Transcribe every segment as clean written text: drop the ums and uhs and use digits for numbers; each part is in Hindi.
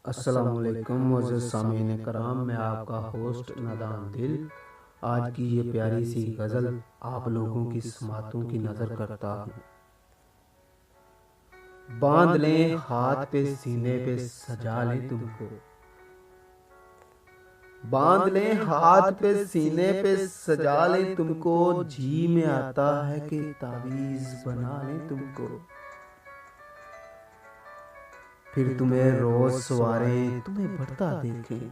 अस्सलामुअलैकुम मुअज़्ज़ज़ सामीन कराम, मैं आपका होस्ट नादान दिल। आज की ये प्यारी सी गज़ल आप लोगों की समातों की नज़र करता हूँ। बांध लें हाथ पे सीने पे सजा लें तुमको, बांध लें हाथ पे सीने पे सजा लें तुमको। जी में आता है कि तावीज़ बना लें तुमको। फिर तुम्हें रोज सवारें तुम्हें बढ़ता देखें,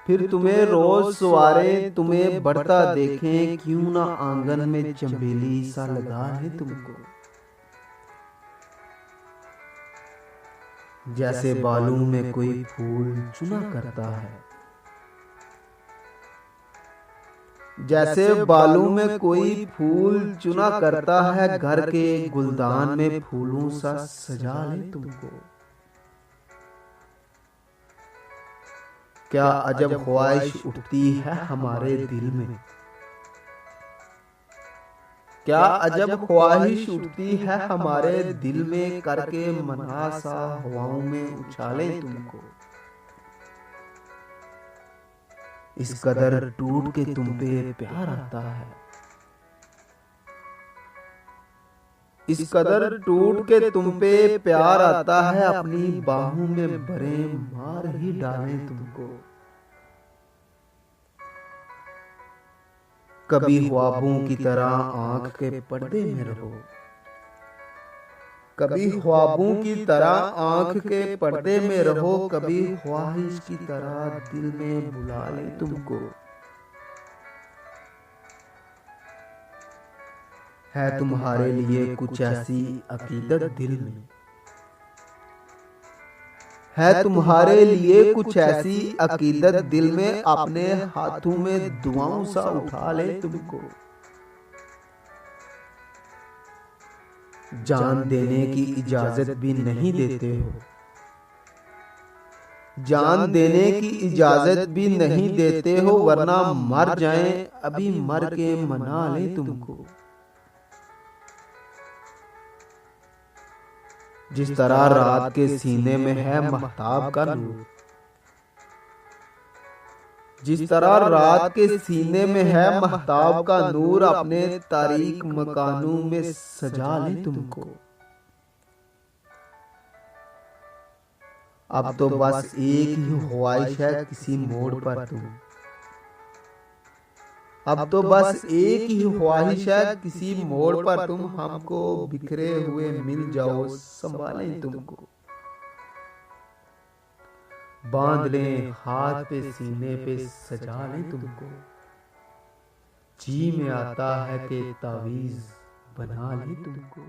फिर तुम्हें रोज सवारें तुम्हें बढ़ता देखें। क्यों ना आंगन में चंबेली सा लगा लें तुमको। जैसे बालों में कोई फूल चुना करता है, जैसे बालों में कोई फूल चुना करता है, घर के गुलदान में फूलों सा सजा लें तुमको। क्या अजब ख्वाहिश उठती है हमारे दिल में, क्या अजब ख्वाहिश उठती है हमारे दिल में। करके मनासा हवाओं में उछालें तुमको। इस कदर टूट के तुम पे प्यार आता है, इस कदर टूट के तुम पे प्यार आता है। अपनी बाहों में भरे मार ही डालें तुमको। कभी ख्वाबों की तरह आंख के पर्दे में रहो, कभी ख्वाबों की तरह आंख के पर्दे में रहो। कभी ख्वाहिश की तरह दिल में बुला ले तुमको। है तुम्हारे लिए कुछ ऐसी अकीदत दिल में, है तुम्हारे लिए कुछ ऐसी अकीदत दिल में। अपने हाथों में दुआओं सा उठा ले तुमको। जान देने की इजाजत भी नहीं देते हो, जान देने की इजाजत भी नहीं देते हो। वरना मर जाएं अभी मर के मना ले तुमको। जिस तरह रात के सीने में है महताब का नूर, जिस तरह रात के सीने में है महताब का नूर। अपने तारीक मकानों में सजा ले तुमको। अब तो बस एक ही ख्वाहिश है किसी मोड़ पर तुम, अब तो बस एक ही ख्वाहिश है किसी मोड़ पर तुम। हमको बिखरे हुए मिल जाओ संभालें तुमको। बांध लें हाथ पे सीने पे सजा लें तुमको। जी में आता है कि तावीज़ बना लें तुमको।